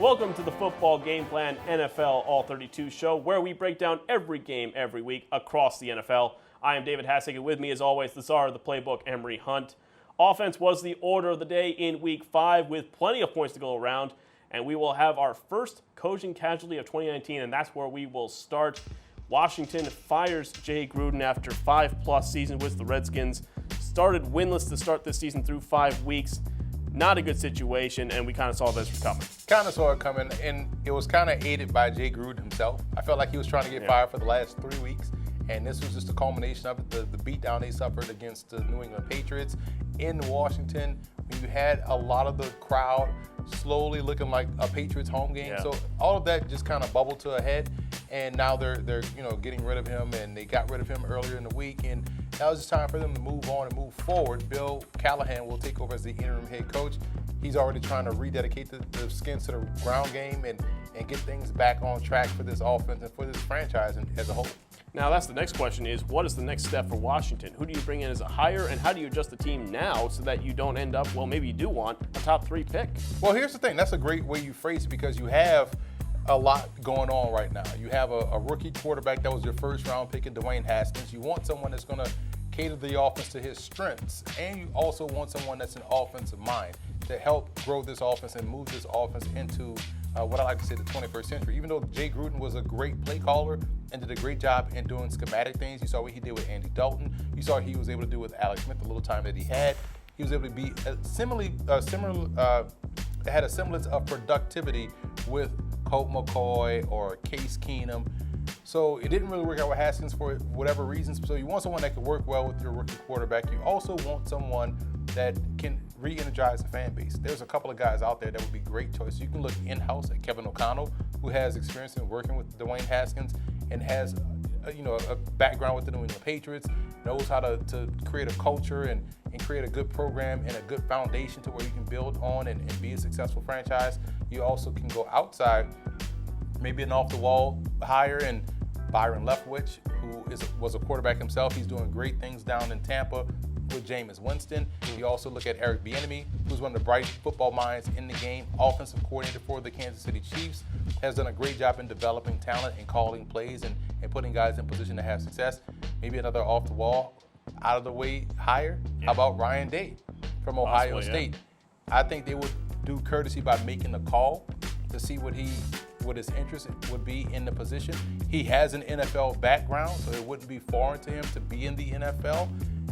Welcome to the Football Gameplan NFL All-32 show, where we break down every game every week across the NFL. I am David Hassick, and with me, as always, the czar of the playbook, Emery Hunt. Offense was the order of the day in Week 5 with plenty of points to go around, and we will have our first coaching casualty of 2019, and that's where we will start. Washington fires Jay Gruden after 5+ seasons with the Redskins. Started winless to start this season through 5 weeks. Not a good situation, and we kind of saw this coming. Kind of saw it coming, and it was kind of aided by Jay Gruden himself. I felt like he was trying to get fired for the last 3 weeks, and this was just a culmination of it, the beatdown they suffered against the New England Patriots in Washington. When you had a lot of the crowd slowly looking like a Patriots home game, so all of that just kind of bubbled to a head, and now they're getting rid of him, and they got rid of him earlier in the week, and now it's just time for them to move on and move forward. Bill Callahan will take over as the interim head coach. He's already trying to rededicate the skins to the ground game and get things back on track for this offense and for this franchise as a whole. Now, that's the next question is, what is the next step for Washington? Who do you bring in as a hire, and how do you adjust the team now so that you don't end up, well, maybe you do want a top 3 pick? Well, here's the thing. That's a great way you phrase it because you have a lot going on right now. You have a rookie quarterback that was your first-round pick in Dwayne Haskins. You want someone that's going to cater the offense to his strengths, and you also want someone that's an offensive mind to help grow this offense and move this offense into what I like to say the 21st century. Even though Jay Gruden was a great play caller and did a great job in doing schematic things, you saw what he did with Andy Dalton. You saw what he was able to do with Alex Smith the little time that he had. He was able to be had a semblance of productivity with Colt McCoy or Case Keenum. So it didn't really work out with Haskins for whatever reasons. So you want someone that can work well with your rookie quarterback. You also want someone that can re-energize the fan base. There's a couple of guys out there that would be great choices. You can look in-house at Kevin O'Connell, who has experience in working with Dwayne Haskins and has a background with the New England Patriots, knows how to create a culture and create a good program and a good foundation to where you can build on and be a successful franchise. You also can go outside, maybe an off-the-wall hire, and Byron Leftwich, who was a quarterback himself. He's doing great things down in Tampa with Jameis Winston. You also look at Eric Bieniemy, who's one of the bright football minds in the game, offensive coordinator for the Kansas City Chiefs, has done a great job in developing talent and calling plays and putting guys in position to have success. Maybe another off-the-wall, out-of-the-way hire. How about Ryan Day from Ohio State? I think they would do courtesy by making a call to see what his interest would be in the position. He has an NFL background, so it wouldn't be foreign to him to be in the NFL.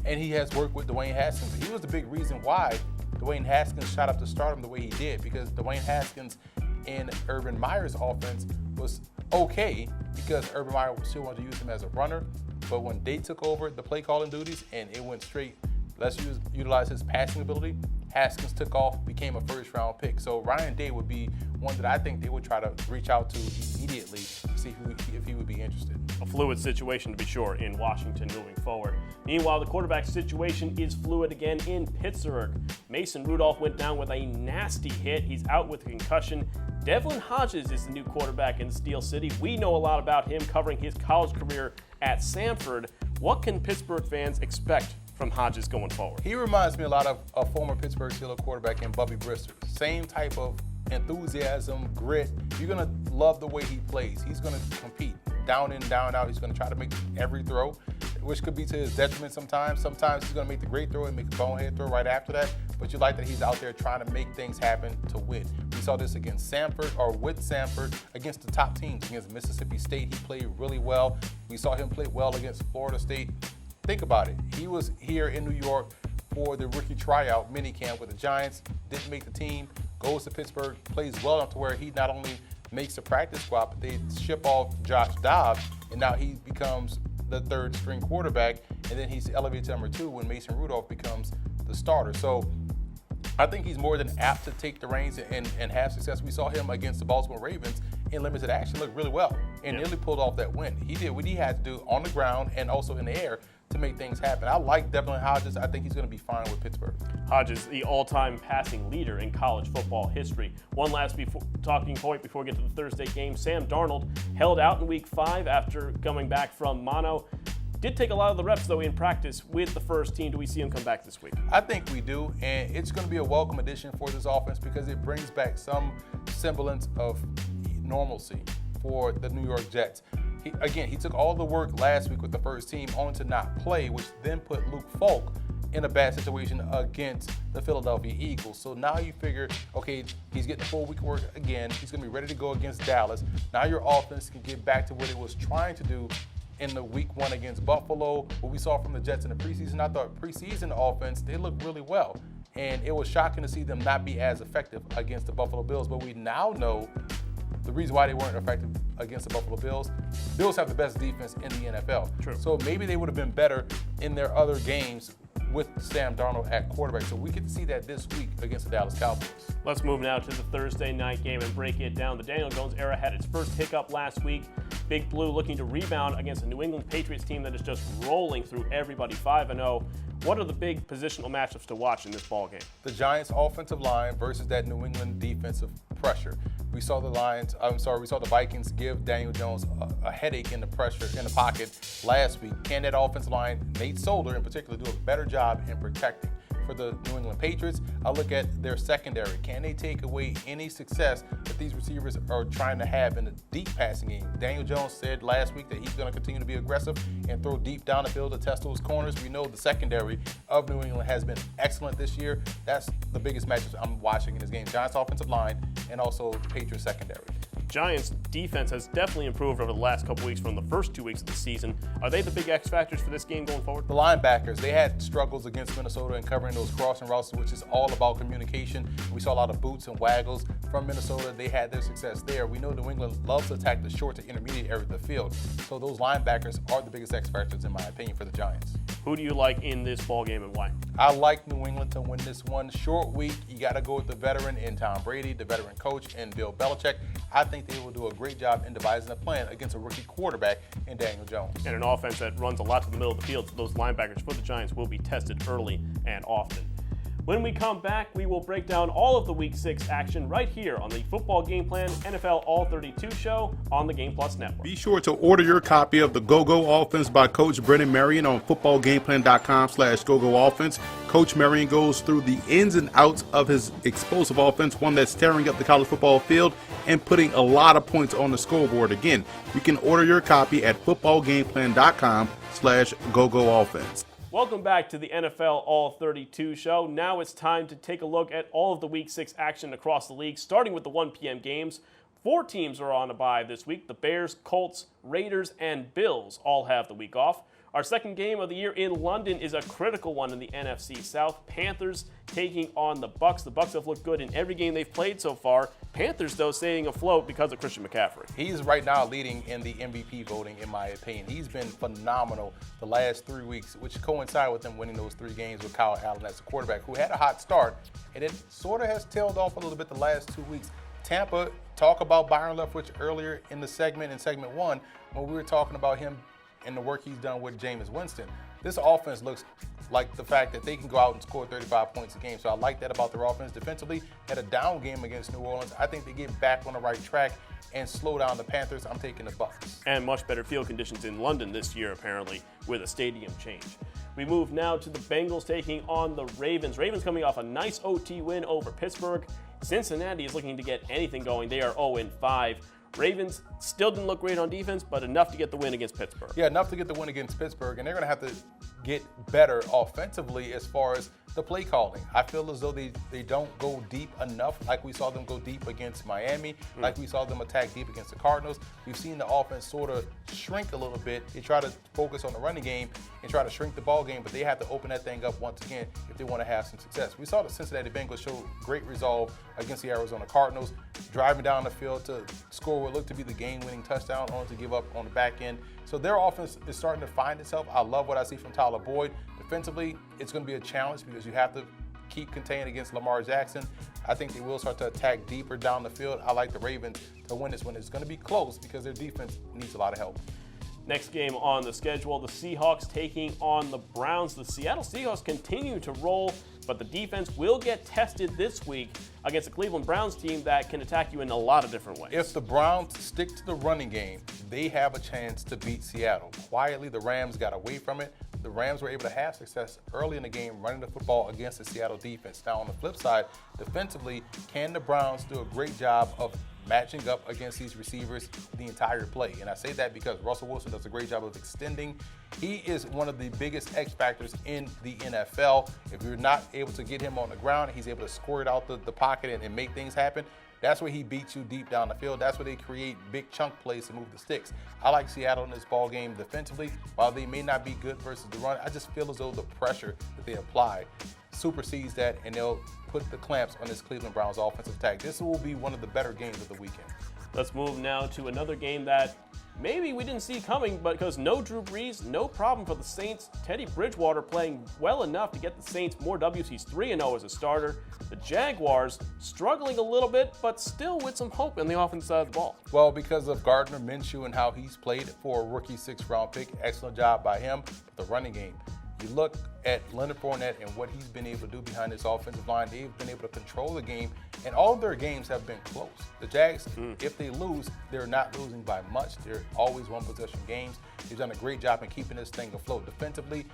And he has worked with Dwayne Haskins. He was the big reason why Dwayne Haskins shot up to stardom the way he did, because Dwayne Haskins in Urban Meyer's offense was okay because Urban Meyer still wanted to use him as a runner. But when they took over the play calling duties and it went straight, let's utilize his passing ability, Haskins took off, became a first-round pick. So Ryan Day would be one that I think they would try to reach out to immediately to see if he would be interested. A fluid situation, to be sure, in Washington moving forward. Meanwhile, the quarterback situation is fluid again in Pittsburgh. Mason Rudolph went down with a nasty hit. He's out with a concussion. Devlin Hodges is the new quarterback in Steel City. We know a lot about him covering his college career at Samford. What can Pittsburgh fans expect from Hodges going forward? He reminds me a lot of a former Pittsburgh Steelers quarterback in Bubby Brister. Same type of enthusiasm, grit. You're going to love the way he plays. He's going to compete down in, down out. He's going to try to make every throw, which could be to his detriment sometimes. Sometimes he's going to make the great throw and make a bonehead throw right after that. But you like that he's out there trying to make things happen to win. We saw this against with Samford, against the top teams. Against Mississippi State, he played really well. We saw him play well against Florida State. Think about it. He was here in New York for the rookie tryout minicamp with the Giants, didn't make the team, goes to Pittsburgh, plays well enough to where he not only makes the practice squad, but they ship off Josh Dobbs, and now he becomes the third string quarterback, and then he's elevated to number 2 when Mason Rudolph becomes the starter. So I think he's more than apt to take the reins and have success. We saw him against the Baltimore Ravens in limited action look really well and nearly pulled off that win. He did what he had to do on the ground and also in the air to make things happen. I like Devlin Hodges. I think he's going to be fine with Pittsburgh. Hodges, the all-time passing leader in college football history. One last talking point before we get to the Thursday game. Sam Darnold held out in Week 5 after coming back from mono. Did take a lot of the reps, though, in practice with the first team. Do we see him come back this week? I think we do, and it's going to be a welcome addition for this offense because it brings back some semblance of normalcy for the New York Jets. He took all the work last week with the first team only to not play, which then put Luke Falk in a bad situation against the Philadelphia Eagles. So now you figure, okay, he's getting a full week of work again. He's going to be ready to go against Dallas. Now your offense can get back to what it was trying to do in the week 1 against Buffalo. What we saw from the Jets in the preseason, I thought preseason offense, they looked really well. And it was shocking to see them not be as effective against the Buffalo Bills. But we now know the reason why they weren't effective against the Buffalo Bills. Bills have the best defense in the NFL. True. So maybe they would have been better in their other games with Sam Darnold at quarterback. So we get to see that this week against the Dallas Cowboys. Let's move now to the Thursday night game and break it down. The Daniel Jones era had its first hiccup last week. Big Blue looking to rebound against a New England Patriots team that is just rolling through everybody 5-0. What are the big positional matchups to watch in this ball game? The Giants' offensive line versus that New England defensive pressure. We saw the Vikings give Daniel Jones a headache in the pressure in the pocket last week. Can that offensive line, Nate Solder in particular, do a better job in protecting? For the New England Patriots, I look at their secondary. Can they take away any success that these receivers are trying to have in the deep passing game? Daniel Jones said last week that he's going to continue to be aggressive and throw deep down the field to test those corners. We know the secondary of New England has been excellent this year. That's the biggest matchup I'm watching in this game. Giants offensive line and also the Patriots secondary. Giants defense has definitely improved over the last couple weeks from the first 2 weeks of the season. Are they the big X factors for this game going forward? The linebackers, they had struggles against Minnesota in covering those crossing routes, which is all about communication. We saw a lot of boots and waggles from Minnesota. They had their success there. We know New England loves to attack the short to intermediate area of the field. So those linebackers are the biggest X factors, in my opinion, for the Giants. Who do you like in this ball game and why? I like New England to win this one. Short week, you got to go with the veteran in Tom Brady, the veteran coach in Bill Belichick. I think they will do a great job in devising a plan against a rookie quarterback in Daniel Jones. And an offense that runs a lot to the middle of the field, so those linebackers for the Giants will be tested early and often. When we come back, we will break down all of the Week 6 action right here on the Football Game Plan NFL All-32 show on the Game Plus Network. Be sure to order your copy of the Go-Go Offense by Coach Brennan Marion on footballgameplan.com/GoGo Offense. Coach Marion goes through the ins and outs of his explosive offense, one that's tearing up the college football field and putting a lot of points on the scoreboard. Again, you can order your copy at footballgameplan.com/GoGo Offense. Welcome back to the NFL All-32 show. Now it's time to take a look at all of the Week 6 action across the league, starting with the 1 p.m. games. 4 teams are on a bye this week. The Bears, Colts, Raiders, and Bills all have the week off. Our second game of the year in London is a critical one in the NFC South. Panthers taking on the Bucs. The Bucs have looked good in every game they've played so far. Panthers, though, staying afloat because of Christian McCaffrey. He's right now leading in the MVP voting, in my opinion. He's been phenomenal the last 3 weeks, which coincide with him winning those 3 games with Kyle Allen as a quarterback, who had a hot start, and it sort of has tailed off a little bit the last 2 weeks. Tampa, talk about Byron Leftwich earlier in the segment, in segment 1, when we were talking about him and the work he's done with Jameis Winston. This offense looks like the fact that they can go out and score 35 points a game. So I like that about their offense. Defensively, had a down game against New Orleans. I think they get back on the right track and slow down the Panthers. I'm taking the Bucs. And much better field conditions in London this year, apparently, with a stadium change. We move now to the Bengals taking on the Ravens. Ravens coming off a nice OT win over Pittsburgh. Cincinnati is looking to get anything going. They are 0-5. Ravens still didn't look great on defense, but enough to get the win against Pittsburgh. Yeah, enough to get the win against Pittsburgh, and they're going to have to get better offensively as far as the play calling. I feel as though they don't go deep enough, like we saw them go deep against Miami, like we saw them attack deep against the Cardinals. We've seen the offense sort of shrink a little bit. They try to focus on the running game and try to shrink the ball game, but they have to open that thing up once again if they want to have some success. We saw the Cincinnati Bengals show great resolve against the Arizona Cardinals, driving down the field to score what looked to be the game-winning touchdown, only to give up on the back end. So their offense is starting to find itself. I love what I see from Tyler Boyd. Defensively, it's going to be a challenge because you have to keep contained against Lamar Jackson. I think they will start to attack deeper down the field. I like the Ravens to win this one. It's going to be close because their defense needs a lot of help. Next game on the schedule, the Seahawks taking on the Browns. The Seattle Seahawks continue to roll, but the defense will get tested this week against a Cleveland Browns team that can attack you in a lot of different ways. If the Browns stick to the running game, they have a chance to beat Seattle. Quietly, the Rams got away from it. the Rams were able to have success early in the game running the football against the Seattle defense. Now, on the flip side, defensively, can the Browns do a great job of matching up against these receivers the entire play? And I say that because Russell Wilson does a great job of extending. He is one of the biggest X factors in the NFL. If you're not able to get him on the ground, he's able to squirt out the pocket and make things happen. That's where he beats you deep down the field. That's where they create big chunk plays to move the sticks. I like Seattle in this ball game defensively. While they may not be good versus the run, I just feel as though the pressure that they apply supersedes that, and they'll put the clamps on this Cleveland Browns offensive attack. This will be one of the better games of the weekend. Let's move now to another game that maybe we didn't see coming, but because no Drew Brees, no problem for the Saints. Teddy Bridgewater playing well enough to get the Saints more W's. He's 3-0 as a starter. The Jaguars struggling a little bit, but still with some hope in the offensive side of the ball. Well, because of Gardner Minshew and how he's played for a rookie 6th-round pick, excellent job by him. But the running game, you look at Leonard Fournette and what he's been able to do behind this offensive line. They've been able to control the game, and all of their games have been close. The Jags, if they lose, they're not losing by much. They're always one-possession games. They've done a great job in keeping this thing afloat defensively.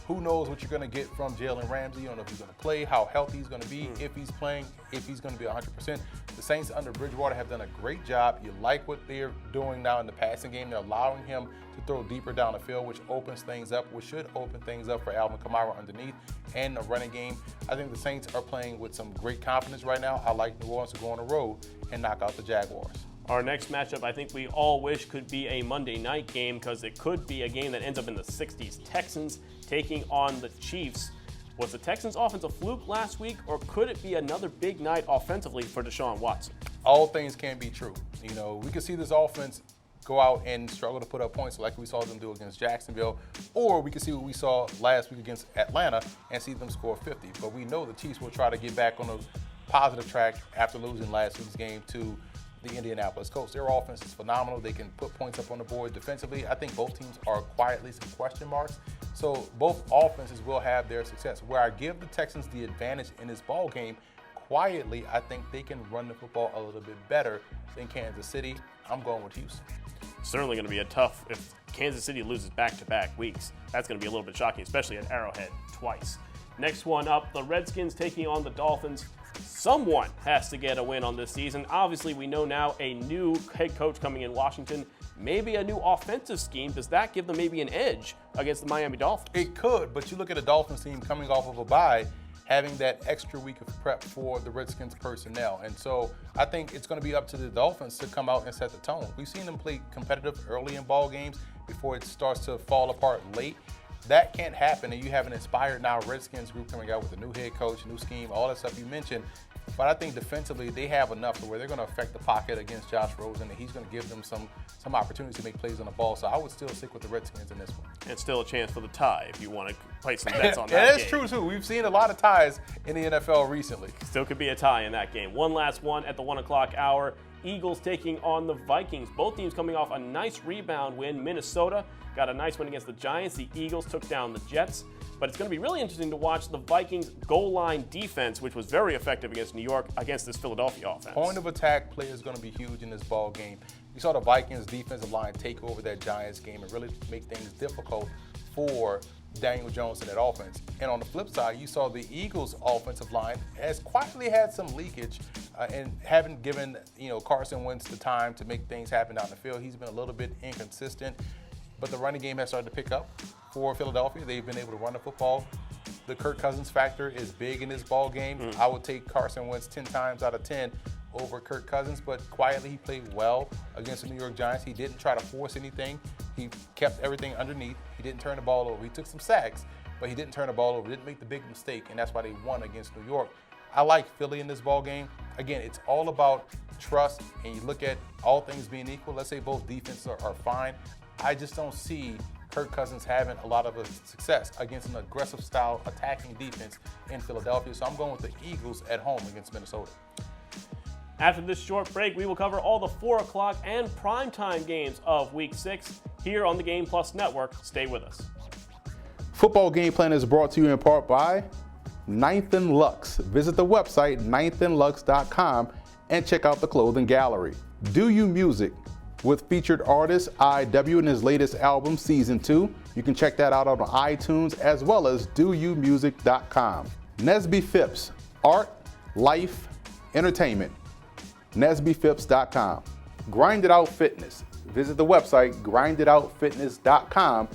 Who knows what you're going to get from Jalen Ramsey? You don't know if he's going to play, how healthy he's going to be, if he's playing, if he's going to be 100%. The Saints under Bridgewater have done a great job. You like what they're doing now in the passing game. They're allowing him to throw deeper down the field, which opens things up, which should open things up for Alvin Kamara underneath and the running game. I think the Saints are playing with some great confidence right now. I like New Orleans to go on the road and knock out the Jaguars. Our next matchup, I think we all wish could be a Monday night game because it could be a game that ends up in the 60s. Texans taking on the Chiefs. Was the Texans' offense a fluke last week, or could it be another big night offensively for Deshaun Watson? All things can be true. You know, we could see this offense go out and struggle to put up points like we saw them do against Jacksonville, or we could see what we saw last week against Atlanta and see them score 50. But we know the Chiefs will try to get back on a positive track after losing last week's game to the Indianapolis Colts. Their offense is phenomenal. They can put points up on the board defensively. I think both teams are quietly some question marks. So both offenses will have their success. Where I give the Texans the advantage in this ball game, quietly, I think they can run the football a little bit better than Kansas City. I'm going with Houston. Certainly going to be a tough, if Kansas City loses back-to-back weeks, that's going to be a little bit shocking, especially at Arrowhead twice. Next one up, the Redskins taking on the Dolphins. Someone has to get a win on this season. Obviously, we know now a new head coach coming in Washington, maybe a new offensive scheme. Does that give them maybe an edge against the Miami Dolphins? It could, but you look at a Dolphins team coming off of a bye, having that extra week of prep for the Redskins personnel. And so I think it's going to be up to the Dolphins to come out and set the tone. We've seen them play competitive early in ball games before it starts to fall apart late. That can't happen, and you have an inspired now Redskins group coming out with a new head coach, new scheme, all that stuff you mentioned. But I think defensively they have enough to where they're going to affect the pocket against Josh Rosen, and he's going to give them some opportunities to make plays on the ball. So I would still stick with the Redskins in this one. And still a chance for the tie if you want to play some bets on that Yeah, that's game. true, too. We've seen a lot of ties in the NFL recently. Still could be a tie in that game. One last one at the 1 o'clock hour. Eagles taking on the Vikings. Both teams coming off a nice rebound win. Minnesota got a nice win against the Giants. The Eagles took down the Jets. But it's going to be really interesting to watch the Vikings' goal line defense, which was very effective against New York, against this Philadelphia offense. Point of attack play is going to be huge in this ball game. You saw the Vikings' defensive line take over that Giants game and really make things difficult for Daniel Jones and that offense. And on the flip side, you saw the Eagles' offensive line has quietly had some leakage and haven't given Carson Wentz the time to make things happen down the field. He's been a little bit inconsistent, but the running game has started to pick up for Philadelphia. They've been able to run the football. The Kirk Cousins factor is big in this ball game. I would take Carson Wentz 10 times out of 10 over Kirk Cousins, but quietly he played well against the New York Giants. He didn't try to force anything. He kept everything underneath. He didn't turn the ball over. He took some sacks, but he didn't turn the ball over. He didn't make the big mistake, and that's why they won against New York. I like Philly in this ball game. Again, it's all about trust, and you look at all things being equal. Let's say both defenses are fine. I just don't see Kirk Cousins having a lot of success against an aggressive style attacking defense in Philadelphia. So I'm going with the Eagles at home against Minnesota. After this short break, we will cover all the 4 o'clock and primetime games of Week 6 here on the Game Plus Network. Stay with us. Football Game Plan is brought to you in part by Ninth and Lux. Visit the website ninethandlux.com and check out the clothing gallery. Do You Music. with featured artist IW and his latest album, Season 2. You can check that out on iTunes as well as doyoumusic.com. Nesby Phipps, art, life, entertainment. NesbyPhipps.com. Grind It Out Fitness. Visit the website grinditoutfitness.com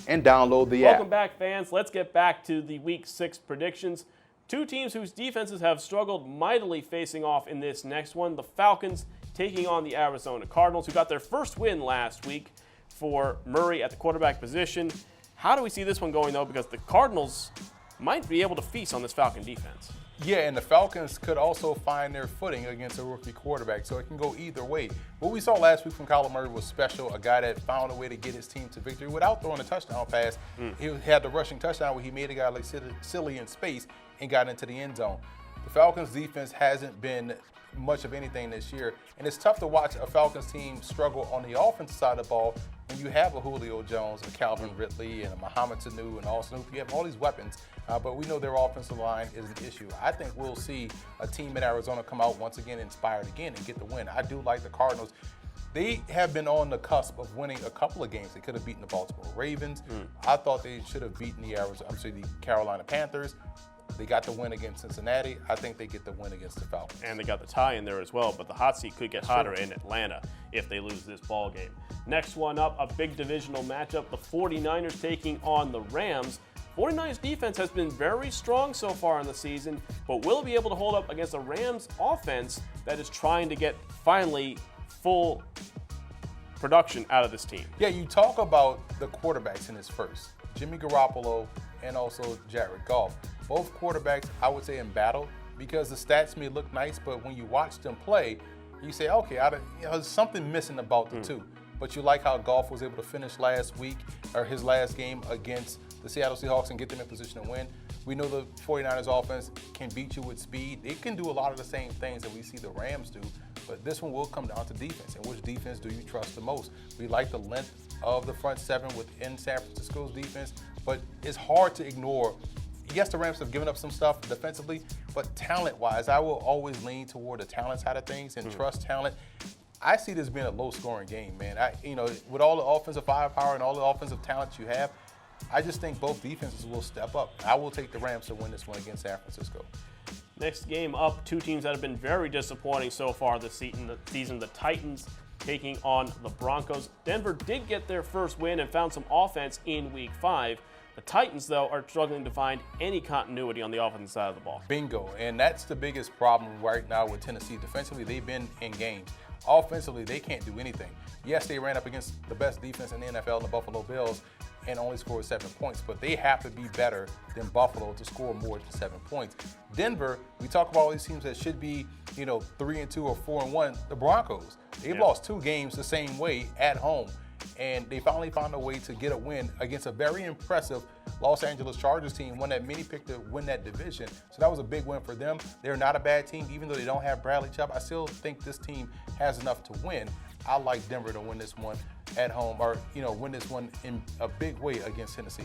and download the app. Welcome back, fans. Let's get back to the Week 6 predictions. Two teams whose defenses have struggled mightily facing off in this next one. The Falcons taking on the Arizona Cardinals, who got their first win last week for Murray at the quarterback position. How do we see this one going, though? Because the Cardinals might be able to feast on this Falcon defense. Yeah, and the Falcons could also find their footing against a rookie quarterback, so it can go either way. What we saw last week from Kyler Murray was special, a guy that found a way to get his team to victory without throwing a touchdown pass. He had the rushing touchdown where he made a guy like silly in space and got into the end zone. The Falcons' defense hasn't been much of anything this year, and it's tough to watch a Falcons team struggle on the offensive side of the ball when you have a Julio Jones, a Calvin Ridley, and a Mohamed Sanu, and Austin Hooper. You have all these weapons, but we know their offensive line is an issue. I think we'll see a team in Arizona come out once again inspired again and get the win. I do like the Cardinals. They have been on the cusp of winning a couple of games. They could have beaten the Baltimore Ravens. I thought they should have beaten the Carolina Panthers. They got the win against Cincinnati. I think they get the win against the Falcons. And they got the tie in there as well, but the hot seat could get hotter in Atlanta if they lose this ball game. Next one up, a big divisional matchup, the 49ers taking on the Rams. 49ers defense has been very strong so far in the season, but will it be able to hold up against a Rams offense that is trying to get finally full production out of this team? Yeah, you talk about the quarterbacks in this first. Jimmy Garoppolo and also Jared Goff. Both quarterbacks, I would say, in battle because the stats may look nice, but when you watch them play, you say, okay, there's something missing about the two. But you like how Goff was able to finish last week, or his last game against the Seattle Seahawks and get them in position to win. We know the 49ers offense can beat you with speed. It can do a lot of the same things that we see the Rams do, but this one will come down to defense. And which defense do you trust the most? We like the length of the front seven within San Francisco's defense, but it's hard to ignore. Yes, the Rams have given up some stuff defensively, but talent-wise, I will always lean toward the talent side of things and trust talent. I see this being a low-scoring game, man. With all the offensive firepower and all the offensive talent you have, I just think both defenses will step up. I will take the Rams to win this one against San Francisco. Next game up, two teams that have been very disappointing so far this season. The Titans taking on the Broncos. Denver did get their first win and found some offense in Week 5. The Titans, though, are struggling to find any continuity on the offensive side of the ball. Bingo. And that's the biggest problem right now with Tennessee. Defensively, they've been in games. Offensively, they can't do anything. Yes, they ran up against the best defense in the NFL, the Buffalo Bills, and only scored 7 points. But they have to be better than Buffalo to score more than 7 points. Denver, we talk about all these teams that should be, 3-2 or 4-1. The Broncos, they've lost 2 games the same way at home. And they finally found a way to get a win against a very impressive Los Angeles Chargers team, one that many picked to win that division. So that was a big win for them. They're not a bad team, even though they don't have Bradley Chubb. I still think this team has enough to win. I like Denver to win this one at home, or win this one in a big way against Tennessee.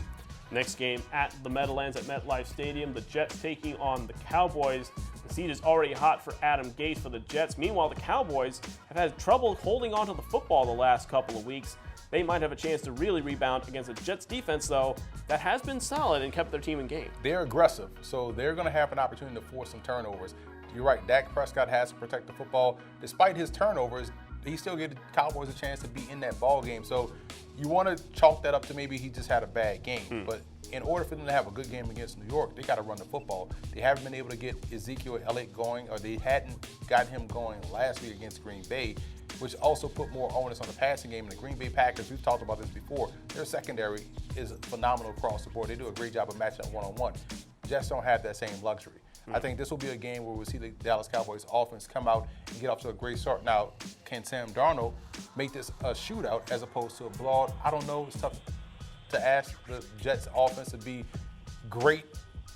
Next game at the Meadowlands at MetLife Stadium, the Jets taking on the Cowboys. The seat is already hot for Adam Gase for the Jets. Meanwhile, the Cowboys have had trouble holding on to the football the last couple of weeks. They might have a chance to really rebound against a Jets defense, though, that has been solid and kept their team in game. They're aggressive, so they're going to have an opportunity to force some turnovers. You're right, Dak Prescott has to protect the football. Despite his turnovers, he still gave the Cowboys a chance to be in that ball game. So you want to chalk that up to maybe he just had a bad game. But in order for them to have a good game against New York, they got to run the football. They haven't been able to get Ezekiel Elliott going, or they hadn't got him going last week against Green Bay, which also put more onus on the passing game. And the Green Bay Packers, we've talked about this before, their secondary is phenomenal across the board. They do a great job of matching up one-on-one. Jets don't have that same luxury. I think this will be a game where we'll see the Dallas Cowboys offense come out and get off to a great start. Now, can Sam Darnold make this a shootout as opposed to a blowout? I don't know. It's tough to ask the Jets offense to be great.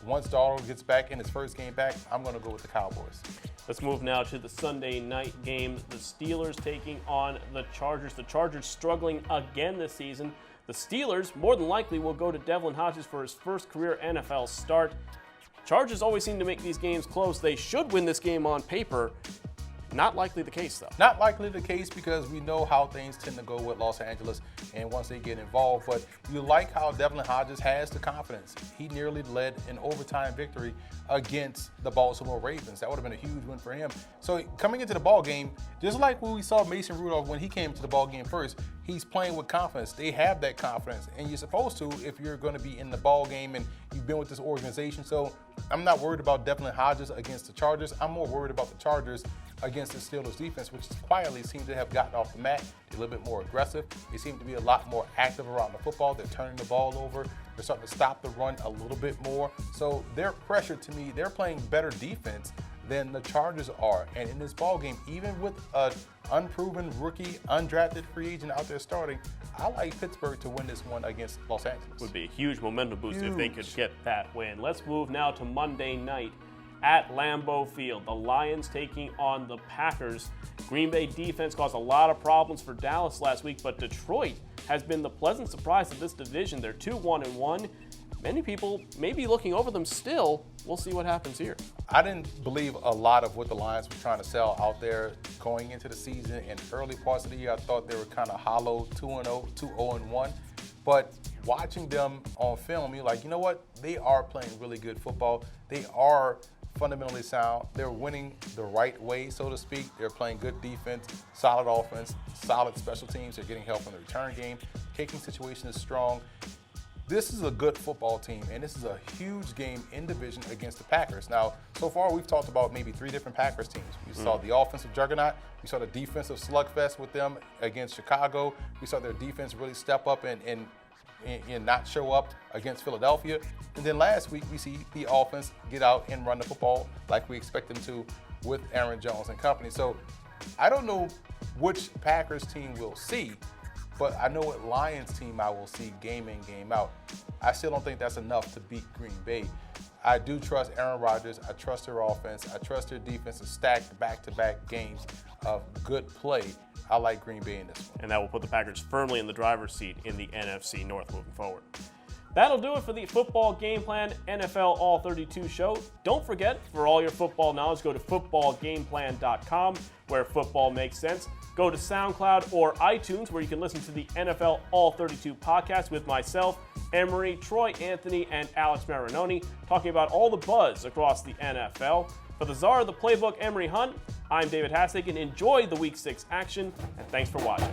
Once Darnold gets back in his first game back, I'm going to go with the Cowboys. Let's move now to the Sunday night game. The Steelers taking on the Chargers. The Chargers struggling again this season. The Steelers more than likely will go to Devlin Hodges for his first career NFL start. Chargers always seem to make these games close. They should win this game on paper. Not likely the case, though. Not likely the case because we know how things tend to go with Los Angeles and once they get involved. But you like how Devlin Hodges has the confidence. He nearly led an overtime victory against the Baltimore Ravens. That would have been a huge win for him. So coming into the ball game, just like when we saw Mason Rudolph when he came to the ball game first, he's playing with confidence. They have that confidence, and you're supposed to if you're going to be in the ball game and you've been with this organization. So I'm not worried about Devlin Hodges against the Chargers. I'm more worried about the Chargers against the Steelers defense, which quietly seems to have gotten off the mat. They're a little bit more aggressive. They seem to be a lot more active around the football. They're turning the ball over. They're starting to stop the run a little bit more. So their pressure, to me, they're playing better defense than the Chargers are. And in this ball game, even with an unproven rookie, undrafted free agent out there starting, I like Pittsburgh to win this one against Los Angeles. Would be a huge momentum boost if they could get that win. Let's move now to Monday night at Lambeau Field. The Lions taking on the Packers. Green Bay defense caused a lot of problems for Dallas last week, but Detroit has been the pleasant surprise of this division. They're 2-1-1. Many people may be looking over them still. We'll see what happens here. I didn't believe a lot of what the Lions were trying to sell out there going into the season. In early parts of the year, I thought they were kind of hollow, 2-0, 2-0-1. But watching them on film, you're like, you know what? They are playing really good football. They are fundamentally sound. They're winning the right way, so to speak. They're playing good defense, solid offense, solid special teams. They're getting help in the return game. Kicking situation is strong. This is a good football team, and this is a huge game in division against the Packers. Now, so far we've talked about maybe 3 different Packers teams. We saw the offensive juggernaut. We saw the defensive slugfest with them against Chicago. We saw their defense really step up and not show up against Philadelphia. And then last week we see the offense get out and run the football like we expect them to with Aaron Jones and company. So I don't know which Packers team we'll see, but I know what Lions team I will see game in, game out. I still don't think that's enough to beat Green Bay. I do trust Aaron Rodgers. I trust their offense. I trust their defense to stack back-to-back games of good play. I like Green Bay in this one. And that will put the Packers firmly in the driver's seat in the NFC North moving forward. That'll do it for the Football Game Plan NFL All-32 show. Don't forget, for all your football knowledge, go to footballgameplan.com, where football makes sense. Go to SoundCloud or iTunes, where you can listen to the NFL All-32 podcast with myself, Emery, Troy Anthony, and Alex Marinoni, talking about all the buzz across the NFL. For the czar of the playbook, Emery Hunt, I'm David Hasek, and enjoy the Week 6 action, and thanks for watching.